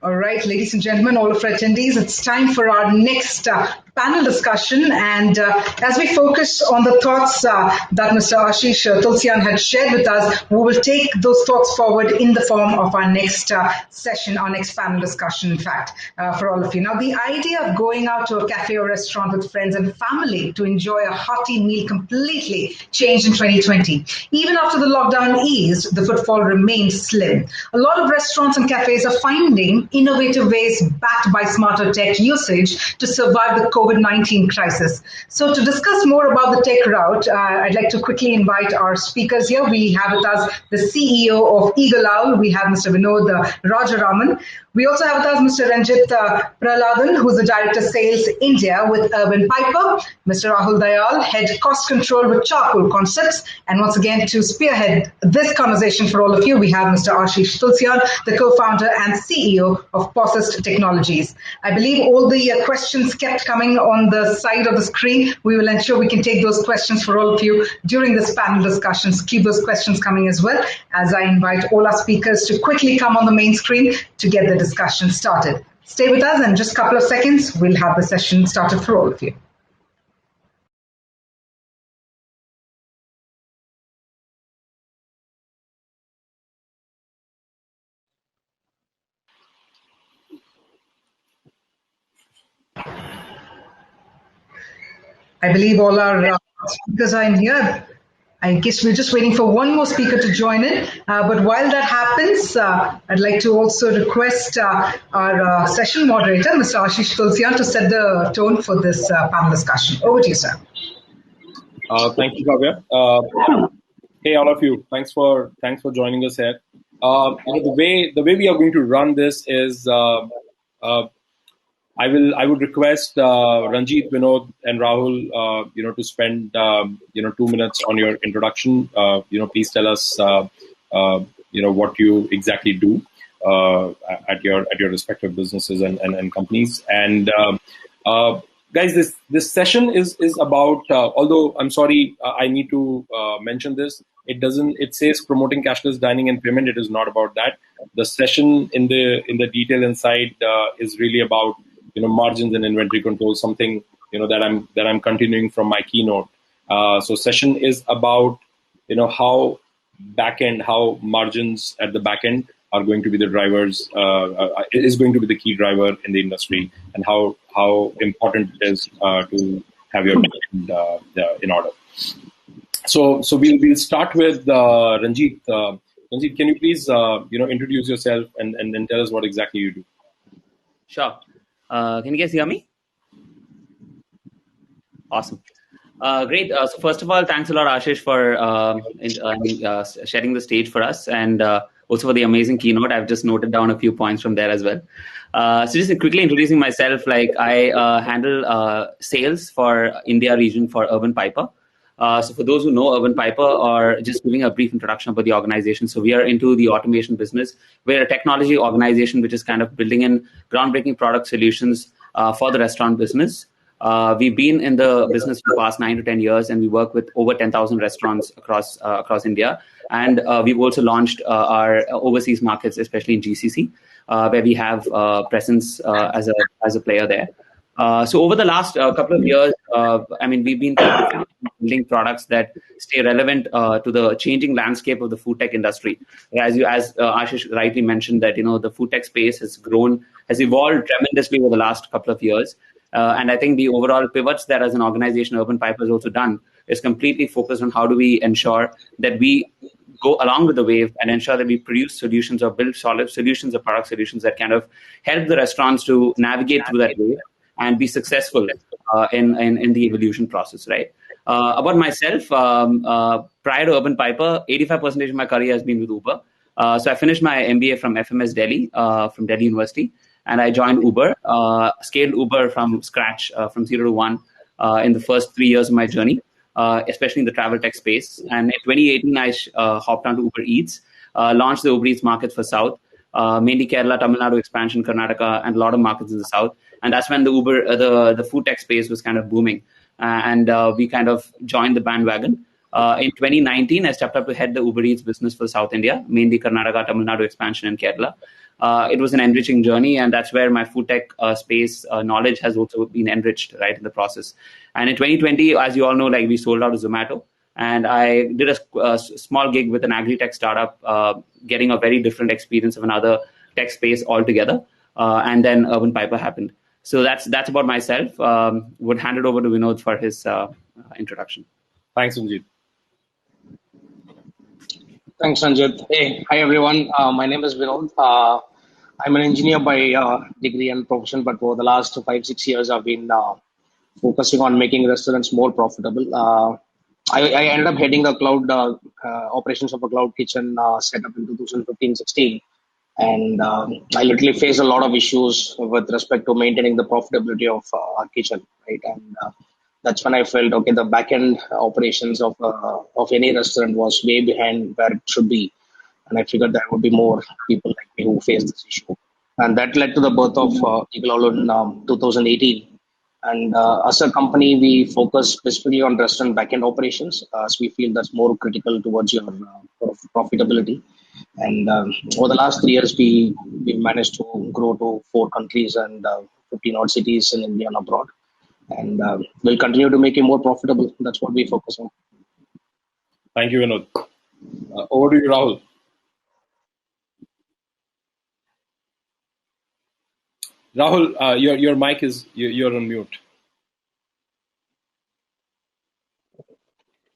All right, ladies and gentlemen, all of our attendees, it's time for our next panel discussion. And as we focus on the thoughts that Mr. Ashish Tulsian had shared with us, we will take those thoughts forward in the form of our next session, our next panel discussion, in fact, for all of you. Now, the idea of going out to a cafe or restaurant with friends and family to enjoy a hearty meal completely changed in 2020. Even after the lockdown eased, the footfall remained slim. A lot of restaurants and cafes are finding innovative ways backed by smarter tech usage to survive the COVID-19 crisis. So to discuss more about the tech route, I'd like to quickly invite our speakers here. We have with us the CEO of Eagle Owl. We have Mr. Vinodh Rajaraman. We also have with us Mr. Renjith Prahaladan, who's the Director of Sales India with Urbanpiper, Mr. Rahul Dayal, Head Cost Control with Charcoal Concepts. And once again, to spearhead this conversation for all of you, we have Mr. Ashish Tulsian, the co-founder and CEO of Posist Technologies. I believe all the questions kept coming on the side of the screen. We will ensure we can take those questions for all of you during this panel discussions. Keep those questions coming as well, as I invite all our speakers to quickly come on the main screen to get the discussion started. Stay with us, and in just a couple of seconds, we'll have the session started for all of you. I believe all our speakers are in here. I guess we're just waiting for one more speaker to join in. But while that happens, I'd like to also request our session moderator, Mr. Ashish Tulsian, to set the tone for this panel discussion. Over to you, sir. Thank you, Kavya. Hey, all of you. Thanks for joining us here. The way we are going to run this is I would request Renjith, Vinodh, and Rahul, to spend 2 minutes on your introduction. Please tell us what you exactly do at your respective businesses and companies. And guys, this session is about. Although I'm sorry, I need to mention this. It says promoting cashless dining and payment. It is not about that. The session in the detail inside is really about margins and inventory control, something that I'm continuing from my keynote. So session is about how margins at the back end are going to be the drivers, is going to be the key driver in the industry, and how important it is to have your back end in order. So we'll start with Renjith. Renjith, can you please introduce yourself and tell us what exactly you do? Sure. Can you guys hear me? Awesome. Great. So first of all, thanks a lot, Ashish, for sharing the stage for us, and also for the amazing keynote. I've just noted down a few points from there as well. So just quickly introducing myself, I handle sales for India region for Urbanpiper. So for those who know Urbanpiper, or just giving a brief introduction about the organization. So we are into the automation business. We're a technology organization which is kind of building in groundbreaking product solutions for the restaurant business. We've been in the business for the past 9 to 10 years, and we work with over 10,000 restaurants across India. And we've also launched our overseas markets, especially in GCC, where we have presence as a player there. So over the last couple of years, we've been building products that stay relevant to the changing landscape of the food tech industry. As Ashish rightly mentioned, that the food tech space has evolved tremendously over the last couple of years. And I think the overall pivots that as an organization Urbanpiper has also done is completely focused on how do we ensure that we go along with the wave and ensure that we produce solutions or build solid solutions or product solutions that kind of help the restaurants to navigate through that wave and be successful in the evolution process, right? About myself, prior to Urbanpiper, 85% of my career has been with Uber. So I finished my MBA from FMS Delhi, from Delhi University, and I joined Uber, scaled Uber from scratch, from 0 to 1 in the first 3 years of my journey, especially in the travel tech space. And in 2018, I hopped onto Uber Eats, launched the Uber Eats markets for South, mainly Kerala, Tamil Nadu expansion, Karnataka, and a lot of markets in the South. And that's when the Uber, the food tech space was kind of booming. And we kind of joined the bandwagon. In 2019, I stepped up to head the Uber Eats business for South India, mainly Karnataka, Tamil Nadu expansion, and Kerala. It was an enriching journey, and that's where my food tech space knowledge has also been enriched, right, in the process. And in 2020, as you all know, like we sold out to Zomato, and I did a small gig with an agri-tech startup, getting a very different experience of another tech space altogether. And then Urbanpiper happened. So that's about myself. Would hand it over to Vinodh for his introduction. Thanks, Ranjit. Thanks, Renjith. Hey, hi everyone. My name is Vinodh. I'm an engineer by degree and profession, but for the last 5-6 years, I've been focusing on making restaurants more profitable. I ended up heading the cloud operations of a cloud kitchen set up in 2015-16. And I literally faced a lot of issues with respect to maintaining the profitability of our kitchen, right? And that's when I felt, okay, the back end operations of any restaurant was way behind where it should be. And I figured there would be more people like me who face this issue. And that led to the birth of Digitizing in 2018. And as a company, we focus specifically on restaurant backend operations, as we feel that's more critical towards your profitability. And over the last 3 years, we managed to grow to 4 countries and 15 odd cities in India and abroad. And we'll continue to make it more profitable. That's what we focus on. Thank you, Vinodh. Over to you, Rahul. Rahul, your mic is, you're on mute.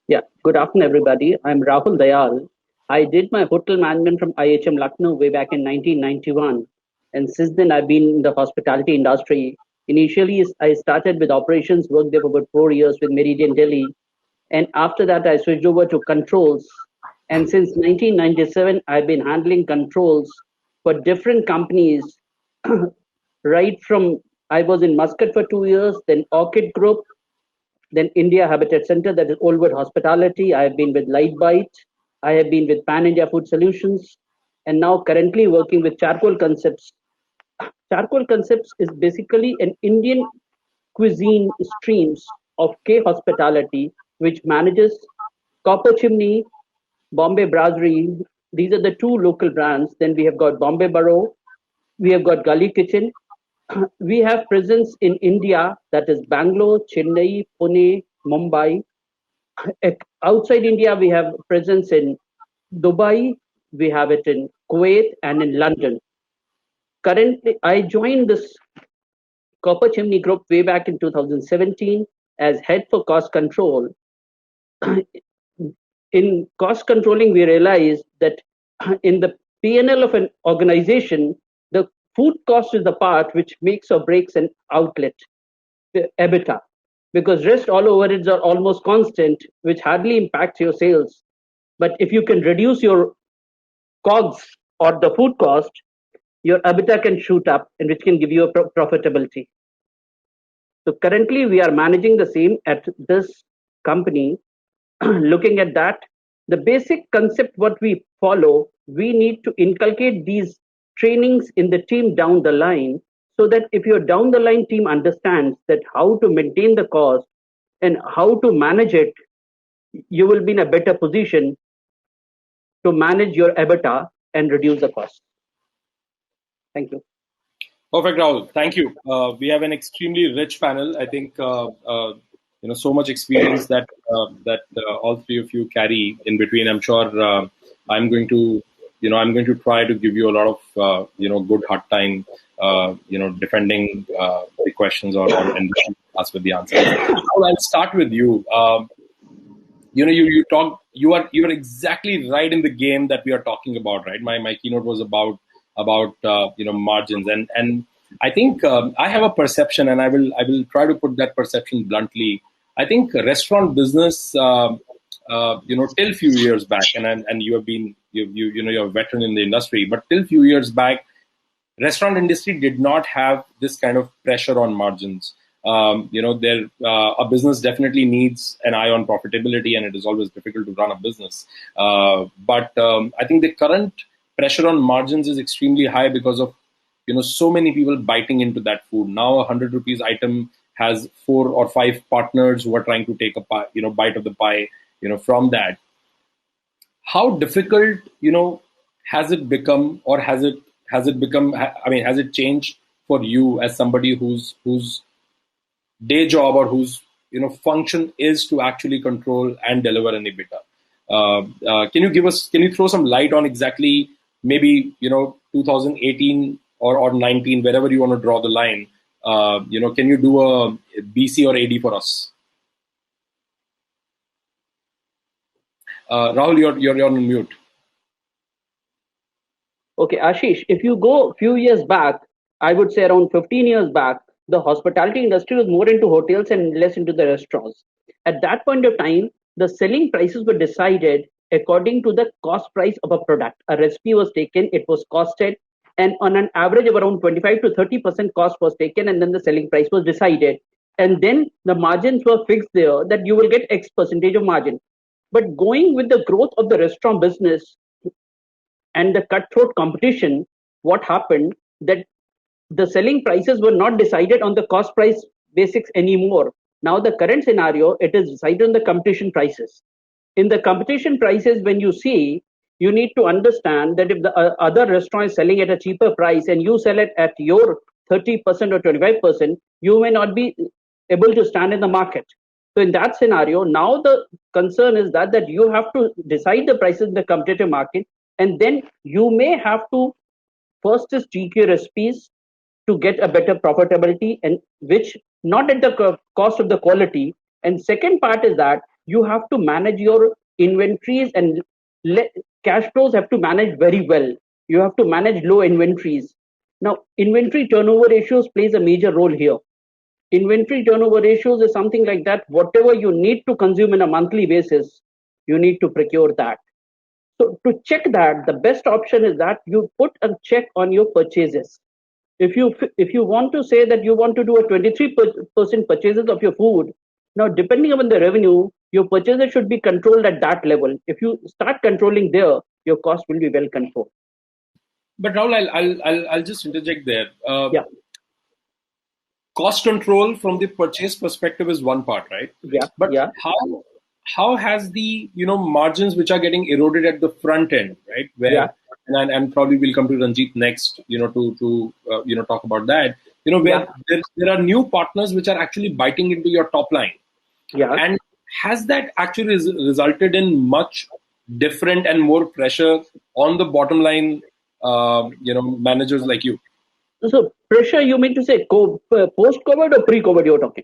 Yeah, good afternoon, everybody. I'm Rahul Dayal. I did my hotel management from IHM Lucknow way back in 1991. And since then, I've been in the hospitality industry. Initially, I started with operations, worked there for about 4 years with Meridian Delhi. And after that, I switched over to controls. And since 1997, I've been handling controls for different companies. Right from, I was in Muscat for 2 years, then Orchid Group, then India Habitat Center, that is Oldwood Hospitality. I have been with Lightbite. I have been with Pan India Food Solutions, and now currently working with Charcoal Concepts. Charcoal Concepts is basically an Indian cuisine streams of K Hospitality, which manages Copper Chimney, Bombay Brasserie. These are the 2 local brands. Then we have got Bombay Borough. We have got Gully Kitchen. We have presence in India, that is Bangalore, Chennai, Pune, Mumbai. Outside India, we have presence in Dubai, we have it in Kuwait and in London. Currently, I joined this Copper Chimney Group way back in 2017 as head for cost control. In cost controlling, we realized that in the P&L of an organization, the food cost is the part which makes or breaks an outlet, the EBITDA, because rest all overheads are almost constant, which hardly impacts your sales. But if you can reduce your COGS or the food cost, your EBITDA can shoot up, and which can give you a profitability. So currently, we are managing the same at this company. Looking at that, the basic concept what we follow, we need to inculcate these trainings in the team down the line, so that if your down the line team understands that how to maintain the cost and how to manage it, you will be in a better position to manage your EBITDA and reduce the cost. Thank you. Perfect, Rahul. Thank you. We have an extremely rich panel. I think so much experience that all 3 of you carry in between. I'm sure I'm going to try to give you a lot of good hard time defending the questions or and ask with the answers. I'll start with you. You talk. You are exactly right in the game that we are talking about, right? My keynote was about margins, and I think I have a perception, and I will try to put that perception bluntly. I think restaurant business, till few years back, and you have been you're a veteran in the industry, but till few years back, restaurant industry did not have this kind of pressure on margins. A business definitely needs an eye on profitability, and it is always difficult to run a business. But I think the current pressure on margins is extremely high because of so many people biting into that food. Now, 100 rupees item has 4 or 5 partners who are trying to take a pie, bite of the pie. from that, how difficult, has it become, or has it become? I mean, has it changed for you as somebody whose day job or whose function is to actually control and deliver an EBITDA? Can you throw some light on exactly maybe 2018 or 19, wherever you want to draw the line? Can you do a BC or AD for us? Rahul, you're on mute. Okay, Ashish, if you go a few years back, I would say around 15 years back, the hospitality industry was more into hotels and less into the restaurants. At that point of time, the selling prices were decided according to the cost price of a product. A recipe was taken, it was costed, and on an average of around 25 to 30% cost was taken, and then the selling price was decided. And then the margins were fixed there that you will get X percentage of margin. But going with the growth of the restaurant business, and the cutthroat competition, what happened that the selling prices were not decided on the cost price basics anymore. Now the current scenario, it is decided on the competition prices. In the competition prices, when you see, you need to understand that if the other restaurant is selling at a cheaper price and you sell it at your 30% or 25%, you may not be able to stand in the market. So in that scenario, now the concern is that you have to decide the prices in the competitive market, and then you may have to first is tweak your recipes to get a better profitability, and which not at the cost of the quality. And second part is that you have to manage your inventories, and cash flows have to manage very well. You have to manage low inventories. Now inventory turnover ratios plays a major role here. Inventory turnover ratios is something like that whatever you need to consume in a monthly basis, you need to procure that. So to check that, the best option is that you put a check on your purchases. If you want to say that you want to do a 23% purchases of your food, now depending upon the revenue, your purchases should be controlled at that level. If you start controlling there, your cost will be well controlled. But Rahul, I'll just interject there. Yeah. Cost control from the purchase perspective is one part, right? Yeah. But yeah. how has the margins which are getting eroded at the front end, right? Where Yeah. and probably we'll come to Renjith next, to talk about that. Where there are new partners which are actually biting into your top line. Yeah. And has that actually resulted in much different and more pressure on the bottom line, managers like you? So pressure, you mean to say post-COVID or pre-COVID you're talking?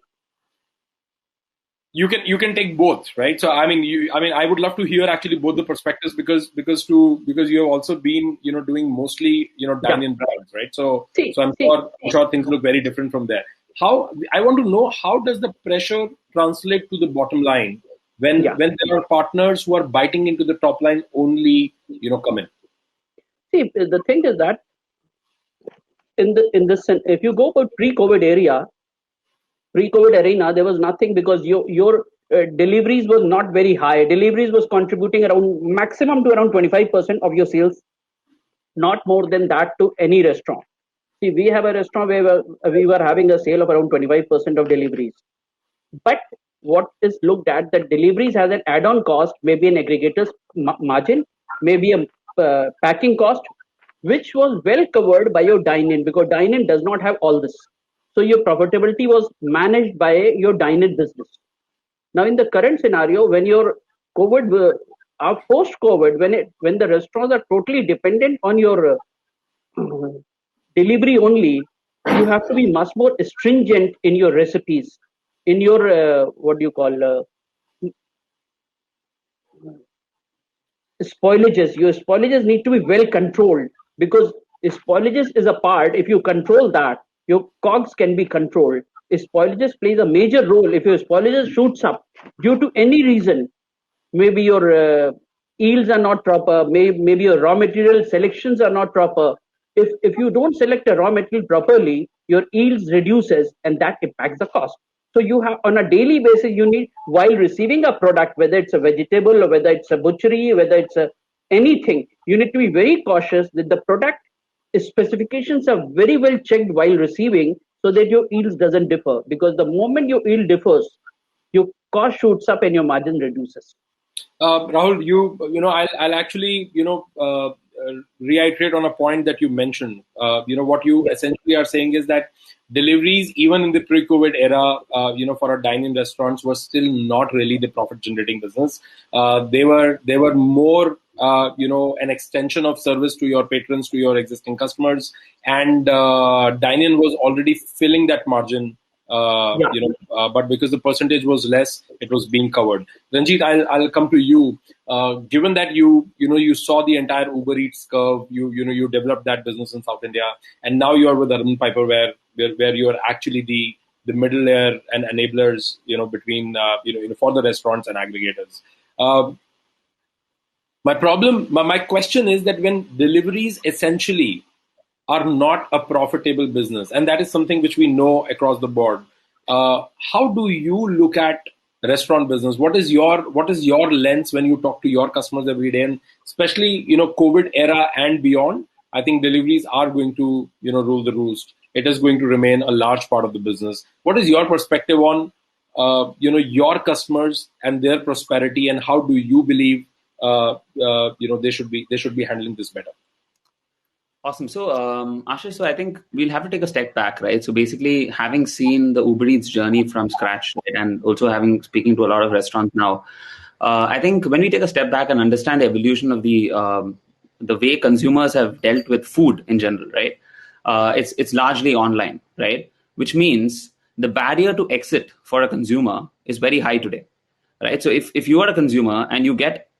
You can take both, right? So I mean, I would love to hear actually both the perspectives, because you have also been doing mostly dine-in brands, right? So I'm sure things look very different from there. I want to know, how does the pressure translate to the bottom line when there are partners who are biting into the top line only come in? See, the thing is that in this, if you go for pre-COVID arena, there was nothing, because your deliveries was not very high. Deliveries was contributing around maximum to around 25% of your sales, not more than that to any restaurant. See, we have a restaurant where we were having a sale of around 25% of deliveries. But what is looked at, that deliveries has an add-on cost, maybe an aggregator's margin, maybe a packing cost, which was well covered by your dine-in, because dine-in does not have all this. So your profitability was managed by your dine-in business. Now in the current scenario, when your COVID, post-COVID, when the restaurants are totally dependent on your delivery only, you have to be much more stringent in your recipes, in your what do you call spoilages. Your spoilages need to be well controlled, because spoilages is a part. If you control that, your cogs can be controlled. Spoilages plays a major role. If your spoilages shoots up due to any reason, maybe your yields are not proper, maybe your raw material selections are not proper. If you don't select a raw material properly, your yields reduces, and that impacts the cost. So you have, on a daily basis, you need, while receiving a product, whether it's a vegetable or whether it's a butchery, whether it's anything, you need to be very cautious that the product specifications are very well checked while receiving, so that your yields doesn't differ. Because the moment your yield differs, your cost shoots up and your margin reduces. Rahul, I'll actually, reiterate on a point that you mentioned. What you essentially are saying is that deliveries, even in the pre-COVID era, for our dine-in restaurants, were still not really the profit-generating business. They were more, an extension of service to your patrons, to your existing customers, and dine-in was already filling that margin. But because the percentage was less, it was being covered. Renjith, I'll come to you. Given that you saw the entire Uber Eats curve, you developed that business in South India, and now you are with Urbanpiper, where you are actually the middle layer and enablers, between for the restaurants and aggregators. My question is that when deliveries essentially are not a profitable business, and that is something which we know across the board. How do you look at restaurant business? What is your lens when you talk to your customers every day, and especially COVID era and beyond? I think deliveries are going to rule the roost. It is going to remain a large part of the business. What is your perspective on your customers and their prosperity, and how do you believe they should be handling this better? Awesome. So, Ashish, so I think we'll have to take a step back, right? So basically, having seen the Uber Eats journey from scratch, right, and also speaking to a lot of restaurants now, I think when we take a step back and understand the evolution of the way consumers have dealt with food in general, right? It's largely online, right? Which means the barrier to exit for a consumer is very high today. Right. So if you are a consumer and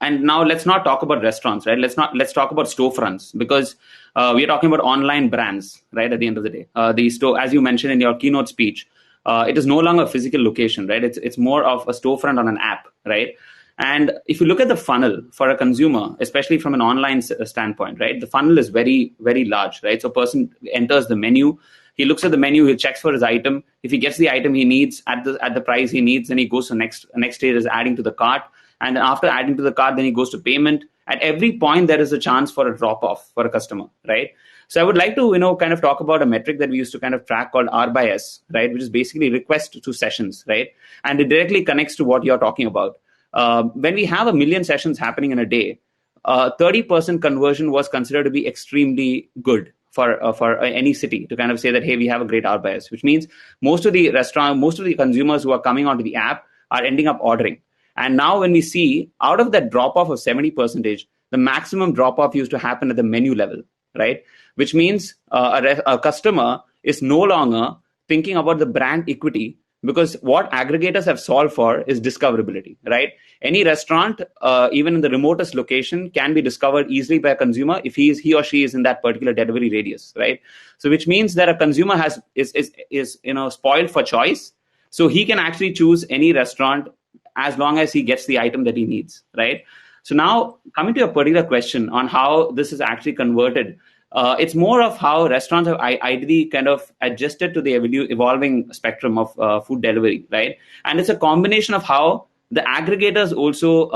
and now let's not talk about restaurants, right? Let's talk about storefronts, because we are talking about online brands, right? At the end of the day, the store, as you mentioned in your keynote speech, it is no longer a physical location, right? It's more of a storefront on an app, right? And if you look at the funnel for a consumer, especially from an online standpoint, right, the funnel is very, very large, right? So a person enters the menu. He looks at the menu, he checks for his item. If he gets the item he needs at the price he needs, then he goes to next stage is adding to the cart. And after adding to the cart, then he goes to payment. At every point, there is a chance for a drop off for a customer, right? So I would like to, kind of talk about a metric that we used to kind of track called R by S, right? Which is basically request to sessions, right? And it directly connects to what you're talking about. When we have 1 million sessions happening in a day, 30% conversion was considered to be extremely good for any city to kind of say that, hey, we have a great R by S, which means most of the consumers who are coming onto the app are ending up ordering. And now when we see out of that drop off of 70%, the maximum drop off used to happen at the menu level, right? Which means a customer is no longer thinking about the brand equity, because what aggregators have solved for is discoverability, right? Any restaurant, even in the remotest location, can be discovered easily by a consumer if he or she is in that particular delivery radius, right? So which means that a consumer is spoiled for choice. So he can actually choose any restaurant as long as he gets the item that he needs, right? So now coming to a particular question on how this is actually converted, it's more of how restaurants have ideally kind of adjusted to the evolving spectrum of food delivery, right? And it's a combination of how the aggregators also,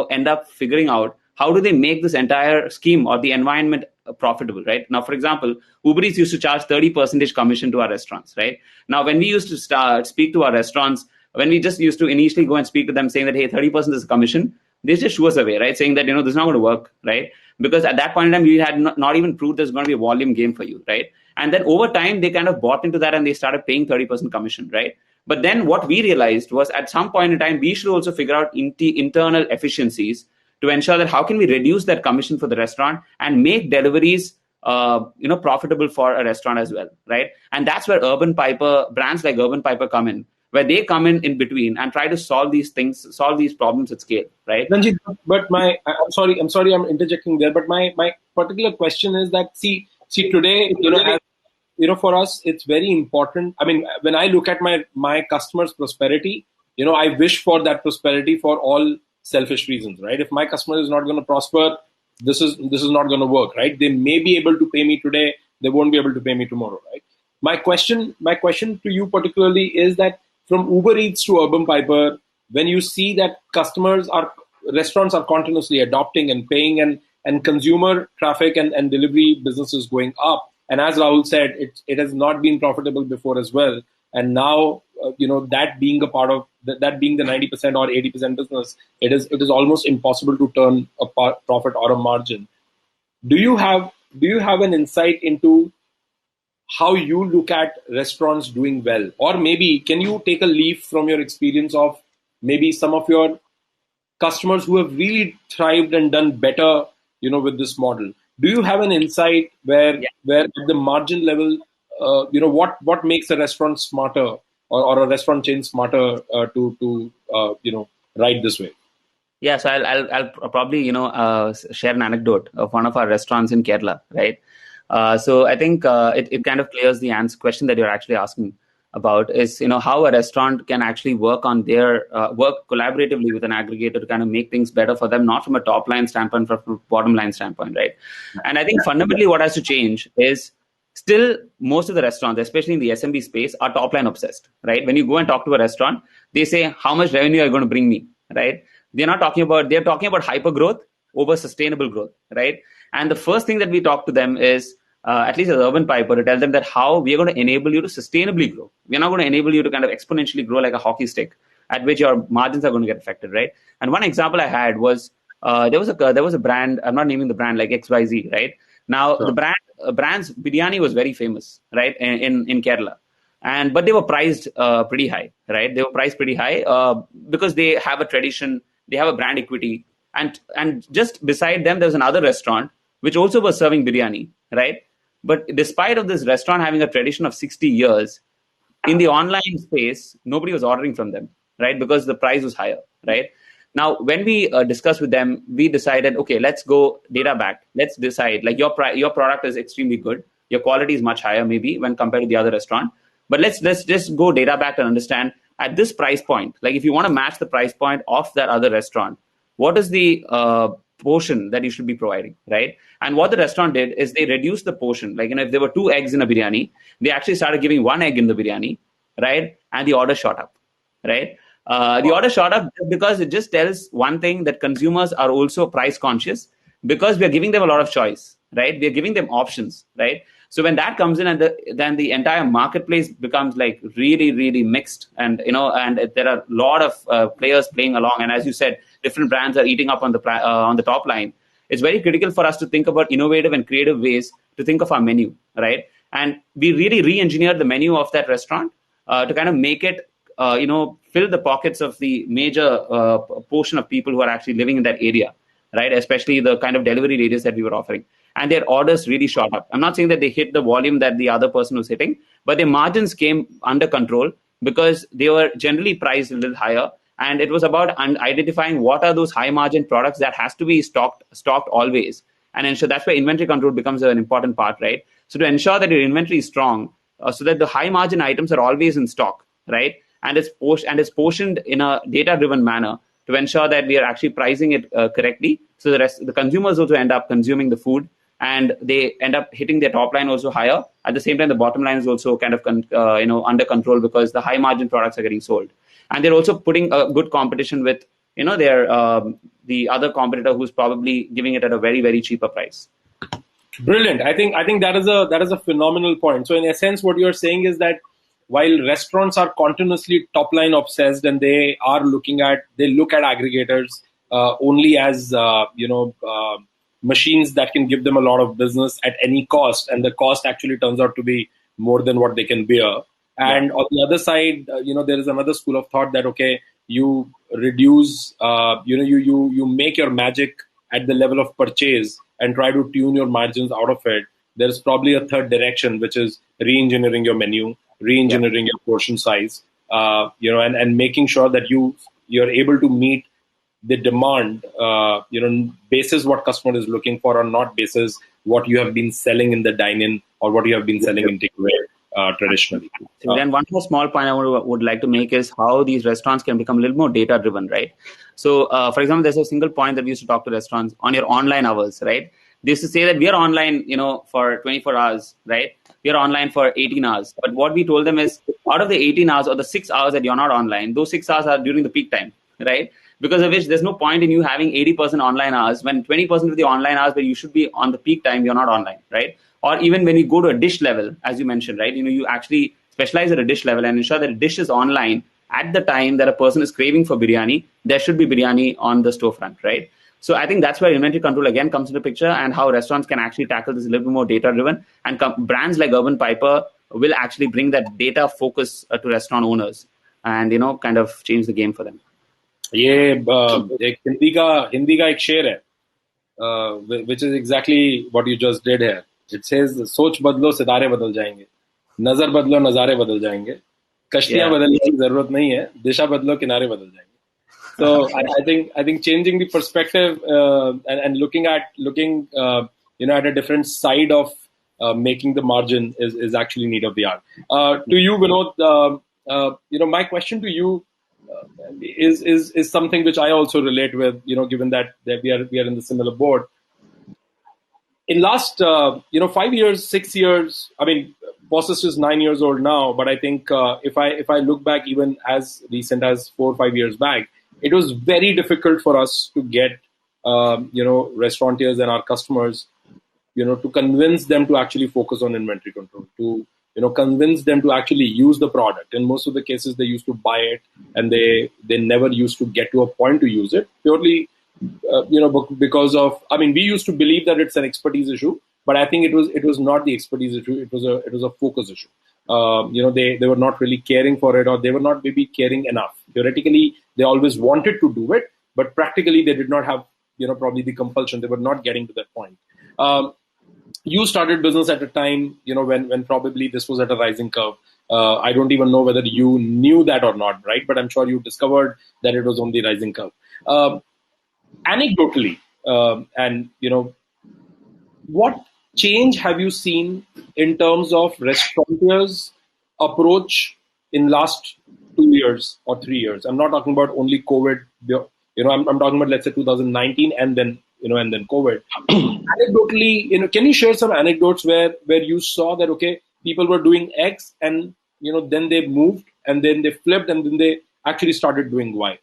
end up figuring out how do they make this entire scheme or the environment profitable, right? Now, for example, Uber Eats used to charge 30% commission to our restaurants, right? Now, when we used to speak to our restaurants, when we just used to initially go and speak to them saying that, hey, 30% is commission, they just shoo us away, right? Saying that, this is not going to work, right? Because at that point in time, we had not even proved there's going to be a volume game for you, right? And then over time, they kind of bought into that and they started paying 30% commission, right? But then what we realized was at some point in time, we should also figure out internal efficiencies to ensure that how can we reduce that commission for the restaurant and make deliveries profitable for a restaurant as well, right? And that's where brands like Urbanpiper come in, where they come in between and try to solve these problems at scale, right? Ranjit, but I'm sorry, I'm interjecting there, but my particular question is that see today, for us, it's very important. I mean, when I look at my customers' prosperity, I wish for that prosperity for all selfish reasons, right? If my customer is not going to prosper, this is not going to work, right? They may be able to pay me today, they won't be able to pay me tomorrow, right? My question to you particularly is that from Uber Eats to Urbanpiper, when you see that restaurants are continuously adopting and paying, and consumer traffic and delivery business is going up, and as Rahul said, it has not been profitable before as well, and now that being a part of that being the 90% or 80% business, it is almost impossible to turn a profit or a margin. Do you have an insight into how you look at restaurants doing well? Or maybe can you take a leaf from your experience of maybe some of your customers who have really thrived and done better, with this model? Do you have an insight where at the margin level, what makes a restaurant smarter or a restaurant chain smarter to ride this way? Yeah, so I'll probably share an anecdote of one of our restaurants in Kerala, right? So I think it kind of clears the question that you're actually asking about is how a restaurant can actually work on their work collaboratively with an aggregator to kind of make things better for them, not from a top line standpoint, but from a bottom line standpoint, right? And I think fundamentally what has to change is still most of the restaurants, especially in the SMB space, are top line obsessed, right? When you go and talk to a restaurant, they say, how much revenue are you going to bring me, right? They're talking about hyper growth over sustainable growth, right? And the first thing that we talk to them is, at least as Urbanpiper, to tell them that how we are going to enable you to sustainably grow. We're not going to enable you to kind of exponentially grow like a hockey stick, at which your margins are going to get affected, right? And one example I had was there was a brand. I'm not naming the brand, like XYZ, right? Now the brand's biryani was very famous, right, in Kerala, but they were priced pretty high, right? They were priced pretty high because they have a tradition, they have a brand equity, and just beside them there was another restaurant which also was serving biryani, right? But despite of this restaurant having a tradition of 60 years, in the online space, nobody was ordering from them, right? Because the price was higher, right? Now, when we discussed with them, we decided, okay, let's go data back. Let's decide, like your product is extremely good. Your quality is much higher maybe when compared to the other restaurant. But let's just go data back and understand at this price point, like if you want to match the price point of that other restaurant, what is the portion that you should be providing, right? And what the restaurant did is they reduced the portion. Like, if there were 2 eggs in a biryani, they actually started giving 1 egg in the biryani, right? And the order shot up, right? The order shot up because it just tells one thing, that consumers are also price conscious because we are giving them a lot of choice, right? We are giving them options, right? So when that comes in, and then the entire marketplace becomes like really, really mixed, and there are a lot of players playing along, and as you said, different brands are eating up on the top line. It's very critical for us to think about innovative and creative ways to think of our menu, right? And we really re-engineered the menu of that restaurant to kind of make it, fill the pockets of the major portion of people who are actually living in that area, right? Especially the kind of delivery radius that we were offering. And their orders really shot up. I'm not saying that they hit the volume that the other person was hitting, but their margins came under control because they were generally priced a little higher. And it was about identifying what are those high margin products that has to be stocked always. And ensure that's where inventory control becomes an important part, right? So to ensure that your inventory is strong, so that the high margin items are always in stock, right? And it's portioned in a data-driven manner to ensure that we are actually pricing it correctly. So the consumers also end up consuming the food, and they end up hitting their top line also higher. At the same time, the bottom line is also kind of under control because the high margin products are getting sold, and they're also putting a good competition with their the other competitor who's probably giving it at a very, very cheaper price. Brilliant. I think that is a phenomenal point. So in essence, what you're saying is that while restaurants are continuously top line obsessed and they look at aggregators only as machines that can give them a lot of business at any cost, and the cost actually turns out to be more than what they can bear. And on the other side, there is another school of thought that, okay, you reduce, you make your magic at the level of purchase and try to tune your margins out of it. There's probably a third direction, which is re-engineering your menu, re-engineering your portion size, and making sure that you're able to meet the demand, basis what customer is looking for, or not basis what you have been selling in the dine-in or what you have been selling in takeaway traditionally. Then one more small point I would like to make is how these restaurants can become a little more data-driven, right? So, for example, there's a single point that we used to talk to restaurants on your online hours, right? They used to say that we are online, for 24 hours, right? We are online for 18 hours. But what we told them is, out of the 18 hours or the 6 hours that you're not online, those 6 hours are during the peak time, right? Because of which there's no point in you having 80% online hours when 20% of the online hours where you should be on the peak time, you're not online, right? Or even when you go to a dish level, as you mentioned, right? You actually specialize at a dish level and ensure that a dish is online at the time that a person is craving for biryani. There should be biryani on the storefront, right? So I think that's where inventory control again comes into picture, and how restaurants can actually tackle this a little bit more data driven. And brands like Urbanpiper will actually bring that data focus to restaurant owners, and kind of change the game for them. ये एक हिंदी का एक शेर है, which is exactly what you just did here. It says, सोच बदलो सितारे बदल जाएंगे, नजर बदलो नजारे बदल जाएंगे, कश्तियां बदलने की जरूरत नहीं है, दिशा बदलो किनारे बदल जाएंगे. So I think changing the perspective and looking at a different side of making the margin is actually need of the art. To you, Vinodh, my question to you is something which I also relate with. Given that we are in the similar board. In last 5 years, 6 years, I mean, Posist is 9 years old now, but I think if I look back even as recent as 4 or 5 years back, it was very difficult for us to get restaurateurs and our customers, to convince them to actually focus on inventory control, to convince them to actually use the product. In most of the cases, they used to buy it and they never used to get to a point to use it purely. Because of, I mean, we used to believe that it's an expertise issue, but I think it was not the expertise issue. It was a focus issue. They were not really caring for it, or they were not maybe caring enough. Theoretically, they always wanted to do it, but practically they did not have, probably the compulsion. They were not getting to that point. You started business at a time, when probably this was at a rising curve. I don't even know whether you knew that or not, right? But I'm sure you discovered that it was on the rising curve. Anecdotally, and what change have you seen in terms of restaurateurs' approach in last 2 years or 3 years? I'm not talking about only COVID. I'm talking about, let's say, 2019 and then COVID. Anecdotally, can you share some anecdotes where you saw that people were doing X and then they moved and then they flipped and then they actually started doing Y?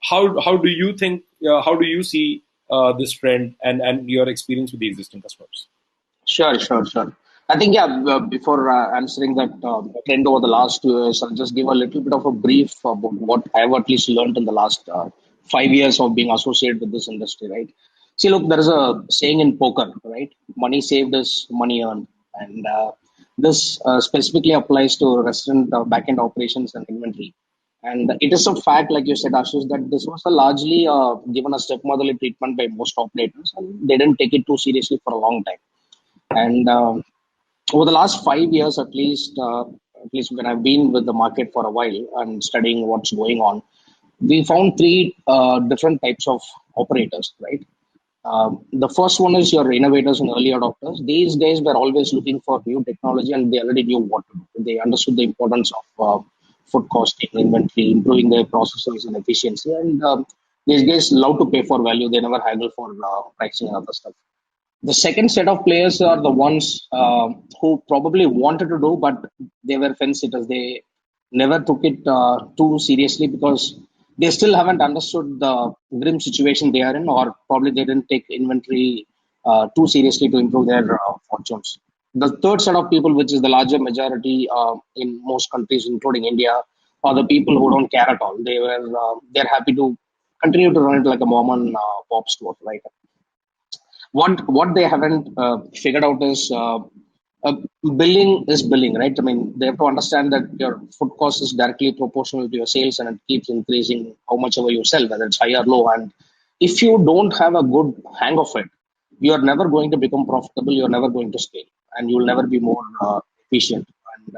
How do you think? How do you see this trend and your experience with the existing customers? Sure. I think, before answering that trend over the last 2 years, I'll just give a little bit of a brief about what I've at least learned in the last 5 years of being associated with this industry, right? See, look, there is a saying in poker, right? Money saved is money earned. And this specifically applies to restaurant back-end operations and inventory. And it is a fact, like you said, Ashish, that this was largely given a stepmotherly treatment by most operators, and they didn't take it too seriously for a long time. And over the last 5 years, at least when I've been with the market for a while and studying what's going on, we found three different types of operators, right? The first one is your innovators and early adopters. These guys were always looking for new technology, and they already knew what to do. They understood the importance of food costing, inventory, improving their processes and efficiency. And these guys love to pay for value. They never haggle for pricing and other stuff. The second set of players are the ones who probably wanted to do, but they were fence sitters. They never took it too seriously because they still haven't understood the grim situation they are in, or probably they didn't take inventory too seriously to improve their fortunes. The third set of people, which is the larger majority in most countries, including India, are the people who don't care at all. They're happy to continue to run it like a mom and pop store, right? What they haven't figured out is billing is billing, right? I mean, they have to understand that your food cost is directly proportional to your sales, and it keeps increasing how much ever you sell, whether it's high or low. And if you don't have a good hang of it, you are never going to become profitable. You're never going to scale, and you will never be more efficient. And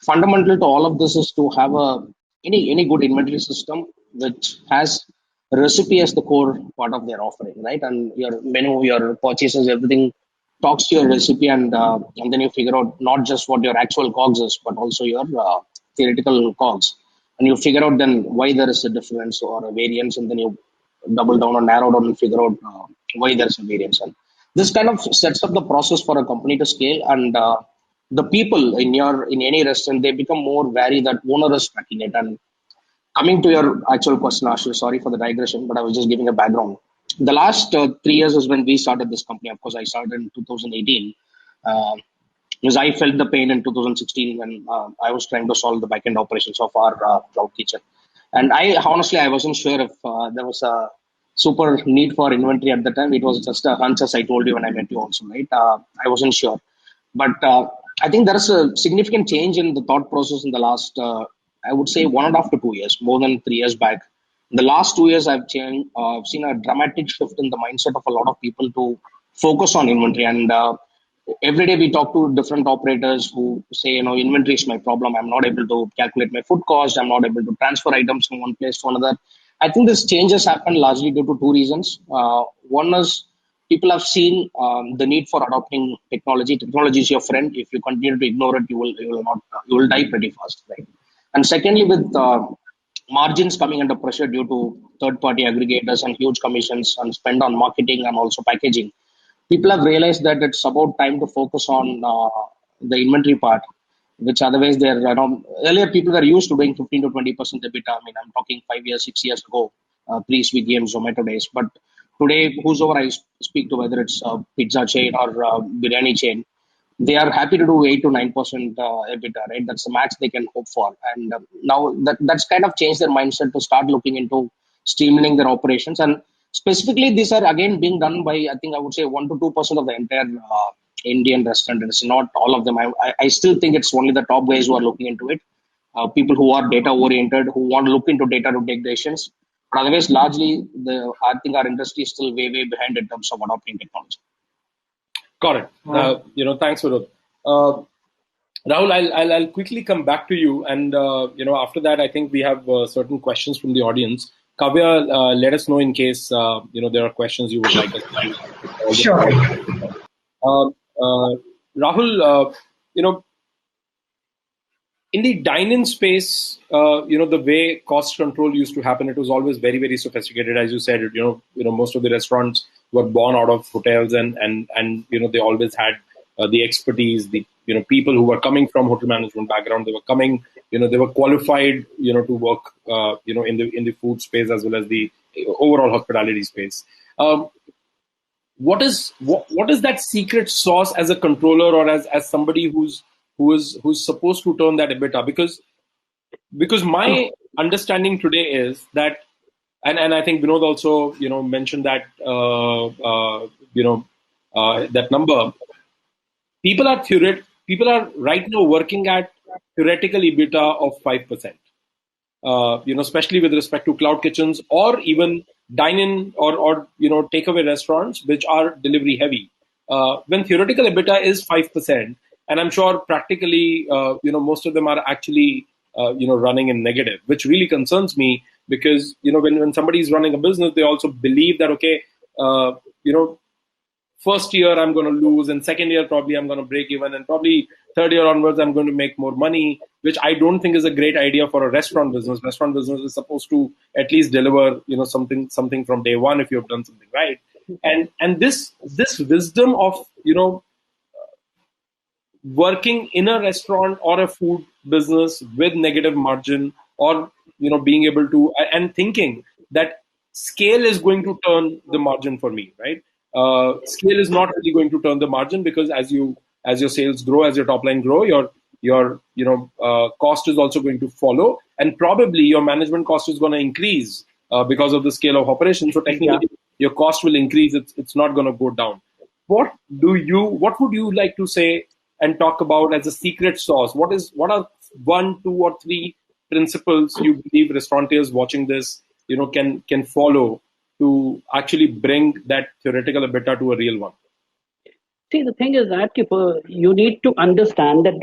fundamental to all of this is to have any good inventory system which has recipe as the core part of their offering, right? And your menu, your purchases, everything talks to your recipe, and then you figure out not just what your actual COGS is, but also your theoretical COGS, and you figure out then why there is a difference or a variance, and then you double down or narrow down and figure out why there is a variance. And this kind of sets up the process for a company to scale, and the people in any restaurant, they become more wary that owner is tracking it. And coming to your actual question, Ashish, sorry for the digression, but I was just giving a background. The last 3 years is when we started this company. Of course, I started in 2018. because I felt the pain in 2016 when I was trying to solve the backend operations of our cloud kitchen. And I honestly, I wasn't sure if there was a super need for inventory at the time. It was just a hunch, as I told you when I met you also, right? I wasn't sure. But I think there is a significant change in the thought process in the last, I would say, 1.5 to 2 years, more than 3 years back. In the last 2 years, I've seen a dramatic shift in the mindset of a lot of people to focus on inventory. And every day we talk to different operators who say, inventory is my problem. I'm not able to calculate my food cost. I'm not able to transfer items from one place to another. I think this changes happen largely due to two reasons. One is people have seen the need for adopting technology. Technology is your friend. If you continue to ignore it, you will die pretty fast, right? And secondly, with margins coming under pressure due to third-party aggregators and huge commissions and spend on marketing and also packaging, people have realized that it's about time to focus on the inventory part, which otherwise they're earlier people were used to doing 15 to 20% EBITDA. I mean, I'm talking 5 years, 6 years ago, pre-Swiggy and Zomato days. But today, whosoever I speak to, whether it's a pizza chain or biryani chain, they are happy to do 8 to 9% EBITDA, right? That's the max they can hope for. And now that's kind of changed their mindset to start looking into streamlining their operations. And specifically, these are again being done by, I think I would say 1 to 2% of the entire Indian restaurant. It's not all of them. I still think it's only the top guys who are looking into it. People who are data oriented, who want to look into data to take decisions. But otherwise, largely, I think our industry is still way behind in terms of adopting technology. Got it. Thanks, Vinodh. Rahul, I'll quickly come back to you, and after that, I think we have certain questions from the audience. Kavya, let us know in case there are questions you would like us to. Sure. Rahul, in the dine-in space, the way cost control used to happen, it was always very, very sophisticated. As you said, most of the restaurants were born out of hotels, and they always had the expertise, the people who were coming from hotel management background. They were coming, they were qualified, to work, in the food space as well as the overall hospitality space. What is that secret sauce as a controller or as somebody who's supposed to turn that EBITDA? Because my understanding today is that, and I think Vinodh also mentioned that that number. People are right now working at theoretical EBITDA of 5%. Especially with respect to cloud kitchens or even dine-in or takeaway restaurants, which are delivery heavy. When theoretical EBITDA is 5%, and I'm sure practically, most of them are actually, running in negative, which really concerns me because, when somebody is running a business, they also believe that, okay, first year I'm going to lose, and second year probably I'm going to break even, and probably third year onwards I'm going to make more money, which I don't think is a great idea for a restaurant business. Restaurant business is supposed to at least deliver, something from day one if you have done something right. And this wisdom of working in a restaurant or a food business with negative margin, or being able to and thinking that scale is going to turn the margin for me, right? Scale is not really going to turn the margin, because as your sales grow, as your top line grow, your cost is also going to follow, and probably your management cost is going to increase because of the scale of operation. So technically, your cost will increase. It's not going to go down. What would you like to say and talk about as a secret sauce? What are 1, 2, or 3 principles you believe restaurateurs watching this can follow to actually bring that theoretical EBITDA to a real one? See, the thing is that you need to understand that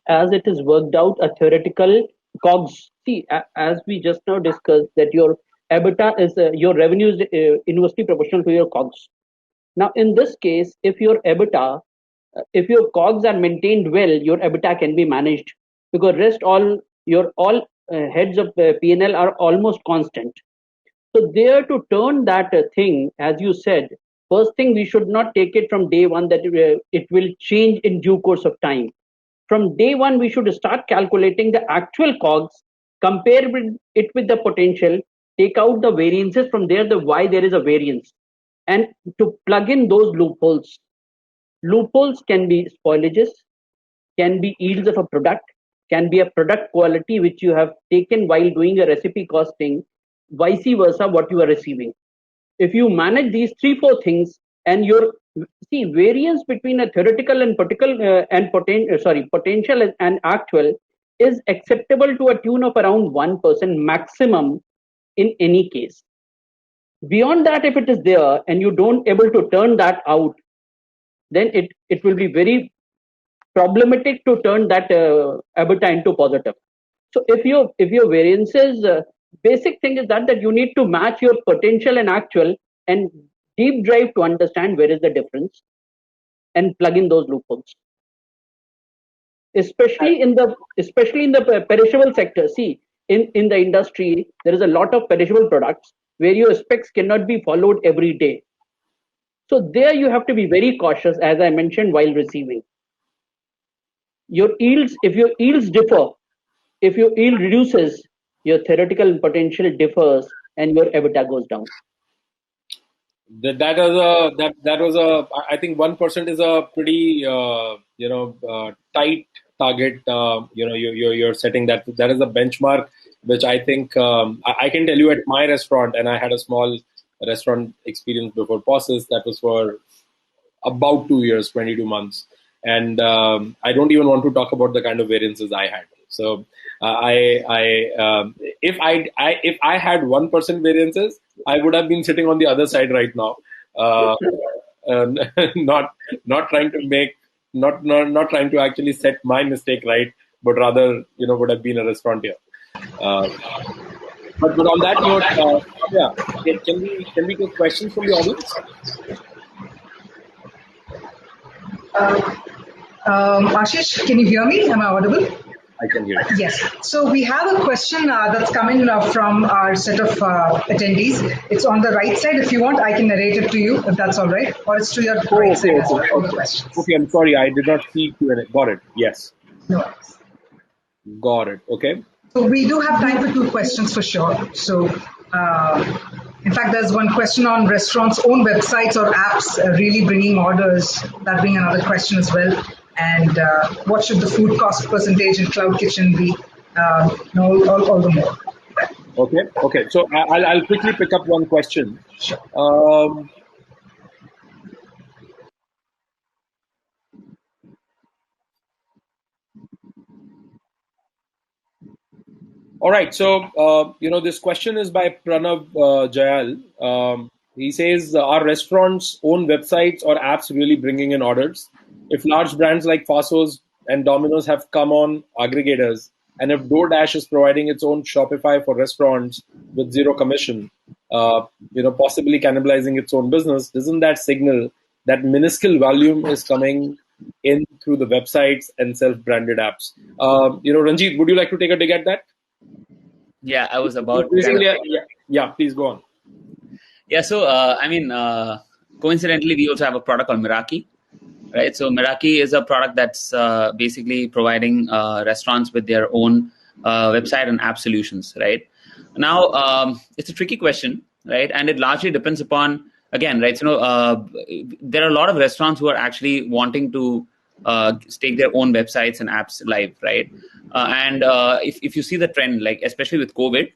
as it is worked out, a theoretical COGS. See, as we just now discussed, that your EBITDA is your revenue is inversely proportional to your COGS. Now, in this case, if your EBITDA, if your COGS are maintained well, your EBITDA can be managed, because all heads of P&L are almost constant. So there, to turn that thing, as you said, first thing, we should not take it from day one that it will change in due course of time. From day one, we should start calculating the actual COGS, compare it with the potential, take out the variances from there, the why there is a variance, and to plug in those loopholes. Loopholes can be spoilages, can be yields of a product, can be a product quality which you have taken while doing a recipe costing, vice versa what you are receiving. If you manage these 3-4 things, and your variance between a theoretical and potential and actual is acceptable to a tune of around 1% maximum in any case. Beyond that, if it is there and you don't able to turn that out, then it will be very problematic to turn that EBITDA into positive. So if your variances, basic thing is that you need to match your potential and actual, and deep dive to understand where is the difference and plug in those loopholes. Especially in the perishable sector. See, in the industry, there is a lot of perishable products where your specs cannot be followed every day. So there you have to be very cautious, as I mentioned, while receiving. Your yields, if your yields differ, if your yield reduces, your theoretical potential differs and your EBITDA goes down. That was a I think 1% is a pretty tight target. You're setting that is a benchmark which I think I can tell you at my restaurant, and I had a small restaurant experience before Posist that was for about 2 years, 22 months, and I don't even want to talk about the kind of variances I had. So if I had 1% variances, I would have been sitting on the other side right now, not trying to actually set my mistake right, but rather would have been a restaurateur. But on that note, can we take questions from the audience? Ashish, can you hear me? Am I audible? I can hear you. Yes. So we have a question that's coming from our set of attendees. It's on the right side. If you want, I can narrate it to you, if that's all right. Or it's to your right side as well, all the questions. Okay, I'm sorry. I did not see Q&A. Got it. Yes. No worries. Got it. Okay. So we do have time for 2 questions for sure. So in fact, there's one question on restaurants' own websites or apps really bringing orders. That being another question as well. And what should the food cost percentage in cloud kitchen be? All the more. Okay. So I'll quickly pick up one question. Sure. All right. So this question is by Pranav Jayal. He says, are restaurants' own websites or apps really bringing in orders? If large brands like Fasos and Domino's have come on aggregators, and if DoorDash is providing its own Shopify for restaurants with zero commission, possibly cannibalizing its own business, doesn't that signal that minuscule volume is coming in through the websites and self-branded apps? Renjith, would you like to take a dig at that? Yeah, I was about. Yeah, please go on. Yeah, so coincidentally, we also have a product called Meraki, right? So Meraki is a product that's basically providing restaurants with their own website and app solutions, right? Now, it's a tricky question, right? And it largely depends upon, again, right? There are a lot of restaurants who are actually wanting to stake their own websites and apps live, right? And if you see the trend, like especially with COVID,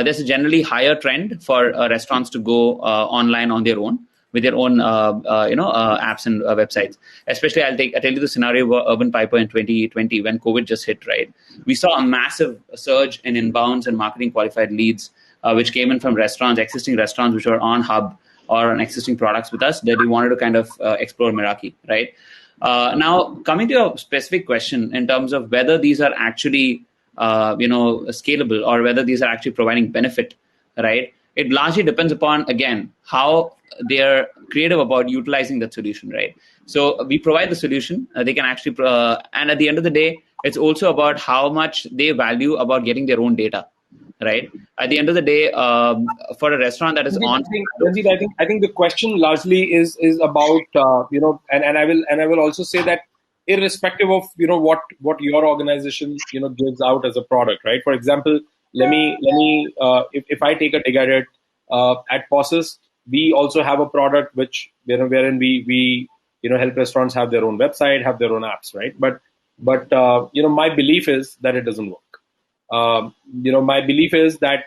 there's a generally higher trend for restaurants to go online on their own with their own apps and websites. Especially, I'll tell you the scenario of Urbanpiper in 2020 when COVID just hit. Right, we saw a massive surge in inbounds and marketing qualified leads, which came in from existing restaurants which were on Hub or on existing products with us that we wanted to kind of explore Meraki. Right. Now, coming to your specific question in terms of whether these are actually scalable or whether these are actually providing benefit, right? It largely depends upon, again, how they're creative about utilizing that solution, right? So we provide the solution, they can actually, and at the end of the day, it's also about how much they value about getting their own data, right? At the end of the day, for a restaurant that is on, I think the question largely is about and I will also say that irrespective of what your organization gives out as a product, right? For example, let me if I take a dig at it, at Posist, we also have a product which wherein we help restaurants have their own website, have their own apps, right? But But my belief is that it doesn't work. My belief is that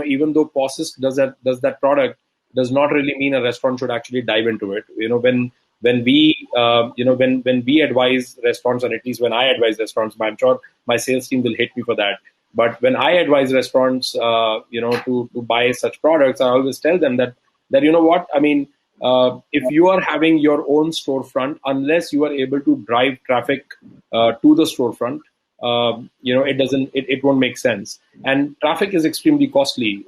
even though Posist does that product, does not really mean a restaurant should actually dive into it. When we advise restaurants, or at least when I advise restaurants, I'm sure my sales team will hate me for that. But when I advise restaurants, to buy such products, I always tell them that you know what I mean. If you are having your own storefront, unless you are able to drive traffic to the storefront, it won't make sense. And traffic is extremely costly.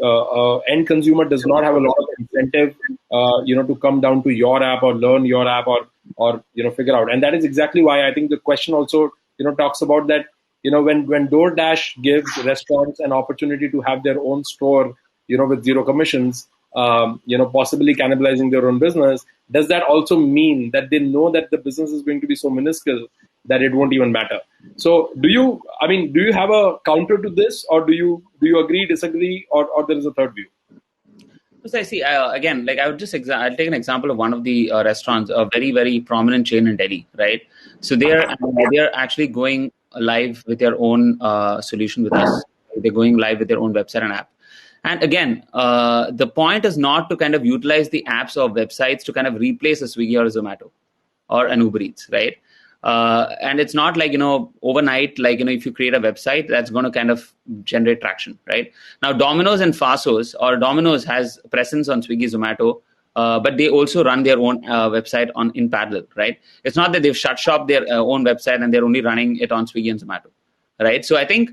End consumer does not have a lot of incentive, to come down to your app or learn your app or figure out. And that is exactly why I think the question also, talks about that, when DoorDash gives restaurants an opportunity to have their own store, with zero commissions, possibly cannibalizing their own business, does that also mean that they know that the business is going to be so minuscule that it won't even matter? So do you have a counter to this, or do you agree, disagree, or there is a third view? So I see, again, like I would I'll take an example of one of the restaurants, a very, very prominent chain in Delhi, right? So they're actually going live with their own solution with us. They're going live with their own website and app. And again, the point is not to kind of utilize the apps or websites to kind of replace a Swiggy or a Zomato or an Uber Eats, right? And it's not like, overnight, like, if you create a website, that's going to kind of generate traction, right? Now, Domino's and Fasos, or Domino's has presence on Swiggy, Zomato, but they also run their own website in parallel, right? It's not that they've shut shop their own website and they're only running it on Swiggy and Zomato, right? So I think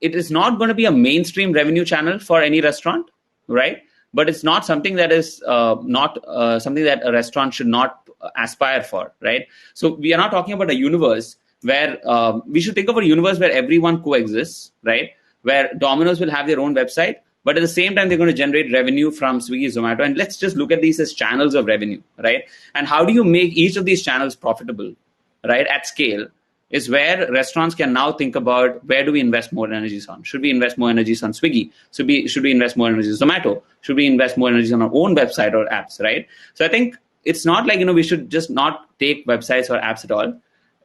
it is not going to be a mainstream revenue channel for any restaurant, right? But it's not something that is not something that a restaurant should not aspire for, right? So we are not talking about a universe where we should think of a universe where everyone coexists, right? Where Domino's will have their own website, but at the same time, they're going to generate revenue from Swiggy, Zomato. And let's just look at these as channels of revenue, right? And how do you make each of these channels profitable, right, at scale, is where restaurants can now think about, where do we invest more energies on? Should we invest more energies on Swiggy? Should we invest more energies on Zomato? Should we invest more energies on our own website or apps, right? So I think it's not like, we should just not take websites or apps at all.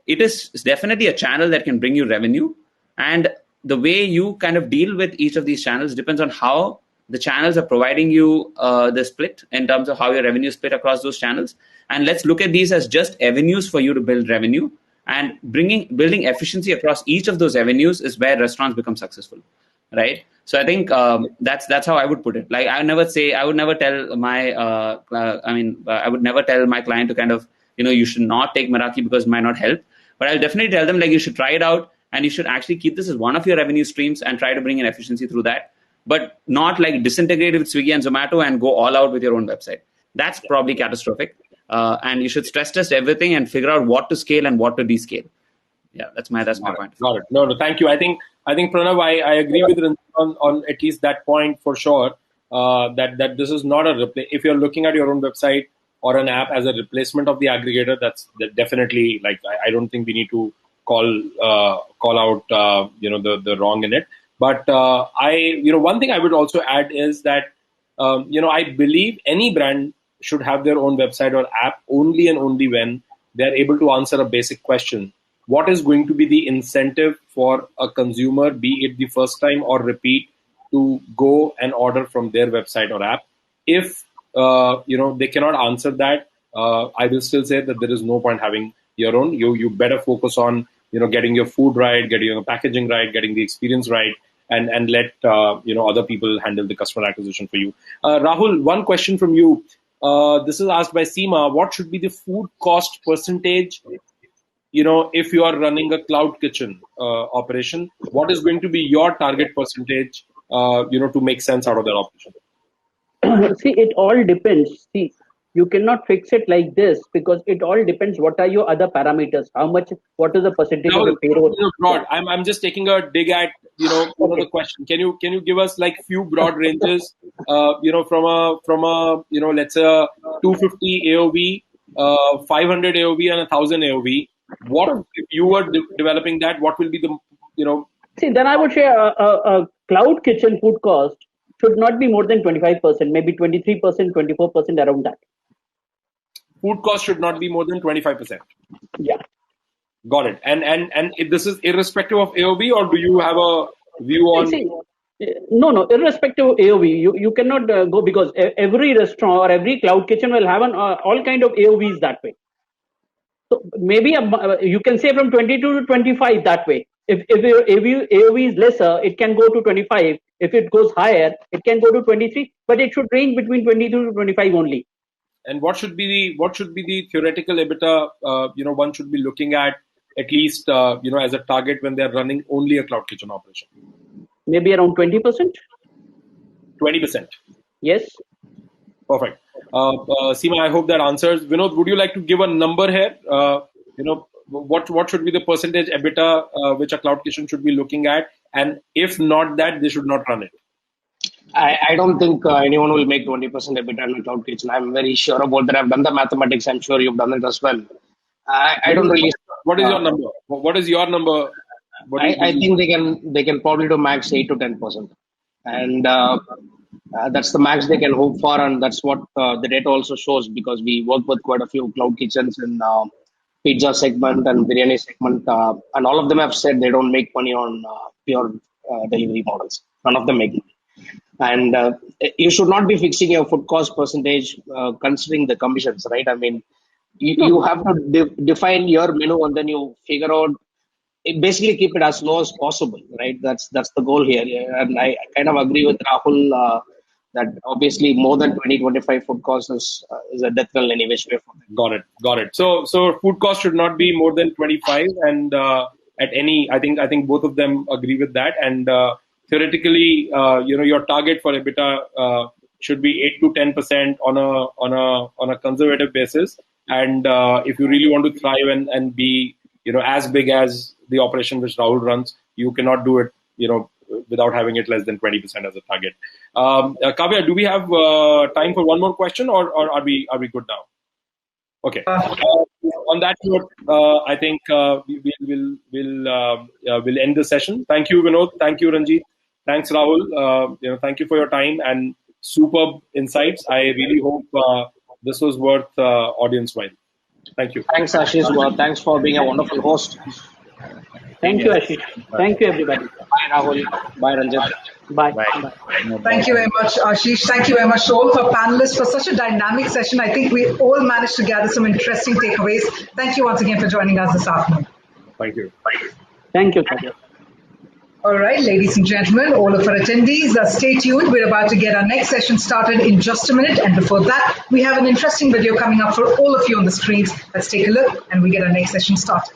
It is definitely a channel that can bring you revenue. And the way you kind of deal with each of these channels depends on how the channels are providing you the split in terms of how your revenue is split across those channels. And let's look at these as just avenues for you to build revenue. And building efficiency across each of those avenues is where restaurants become successful, right? So I think that's how I would put it. Like I would never tell my client to kind of, you should not take Meraki because it might not help. But I'll definitely tell them, like, you should try it out and you should actually keep this as one of your revenue streams and try to bring in efficiency through that. But not like disintegrate with Swiggy and Zomato and go all out with your own website. That's probably catastrophic. And you should stress test everything and figure out what to scale and what to descale. Yeah, that's my point. Got it. No, thank you. I think Pranav, I agree with Renjith on at least that point for sure. That this is not a replace. If you're looking at your own website or an app as a replacement of the aggregator, that's definitely, like, I don't think we need to call out the wrong in it. But one thing I would also add is that I believe any brand should have their own website or app only and only when they're able to answer a basic question. What is going to be the incentive for a consumer, be it the first time or repeat, to go and order from their website or app? If they cannot answer that, I will still say that there is no point having your own. You better focus on getting your food right, getting your packaging right, getting the experience right, and let other people handle the customer acquisition for you. Rahul, one question from you. This is asked by Seema. What should be the food cost percentage, if you are running a cloud kitchen operation? What is going to be your target percentage, to make sense out of that operation? See, it all depends. See, you cannot fix it like this because it all depends. What are your other parameters? What is the percentage of the payroll? Broad. I'm just taking a dig at, the question. Can you give us like few broad ranges, from a let's say 250 AOV, 500 AOV and 1,000 AOV. What if you were developing that? What will be the, See, then I would say a cloud kitchen food cost should not be more than 25%, maybe 23%, 24%, around that. Food cost should not be more than 25%. Yeah. Got it. And this is irrespective of AOV, or do you have a view on? No, irrespective of AOV, you cannot go, because every restaurant or every cloud kitchen will have all kind of AOVs that way. So maybe you can say from 22 to 25 that way. If your AOV is lesser, it can go to 25. If it goes higher, it can go to 23. But it should range between 22 to 25 only. And what should be the theoretical EBITDA? One should be looking at least as a target when they're running only a cloud kitchen operation. Maybe around 20%. 20%. Yes. Perfect. Seema, I hope that answers. Vinodh, would you like to give a number here? What should be the percentage EBITDA which a cloud kitchen should be looking at? And if not that, they should not run it. I don't think anyone will make 20% EBITDA in a cloud kitchen. I'm very sure about that. I've done the mathematics. I'm sure you've done it as well. I don't really. What is your number? What is your number? I think they can probably do max 8 to 10%, and that's the max they can hope for, and that's what the data also shows, because we work with quite a few cloud kitchens in pizza segment and biryani segment, and all of them have said they don't make money on pure delivery models. None of them make money. And you should not be fixing your food cost percentage considering the commissions, right? I mean, you have to define your menu, and then you figure out, basically keep it as low as possible, right? That's the goal here. And I kind of agree with Rahul that obviously more than 20-25 food cost is a death knell any which way for them. Got it. So food cost should not be more than 25, and at any, I think both of them agree with that. And theoretically, your target for EBITDA should be 8 to 10% on a conservative basis. And if you really want to thrive and be as big as the operation which Rahul runs, you cannot do it without having it less than 20% as a target. Kavya, do we have time for one more question, or are we good now? Okay. On that note, I think we'll end the session. Thank you, Vinodh. Thank you, Renjith. Thanks, Rahul. Thank you for your time and superb insights. I really hope this was worth audience while. Thank you. Thanks, Ashish. Well, thanks for being a wonderful host. Thank you, Ashish. Thank you, everybody. Bye, Rahul. Bye, Renjith. Bye. Thank you very much, Ashish. Thank you very much to all of our panelists for such a dynamic session. I think we all managed to gather some interesting takeaways. Thank you once again for joining us this afternoon. Thank you. Thank you, Kavya. All right, ladies and gentlemen, all of our attendees, stay tuned. We're about to get our next session started in just a minute. And before that, we have an interesting video coming up for all of you on the screens. Let's take a look and we get our next session started.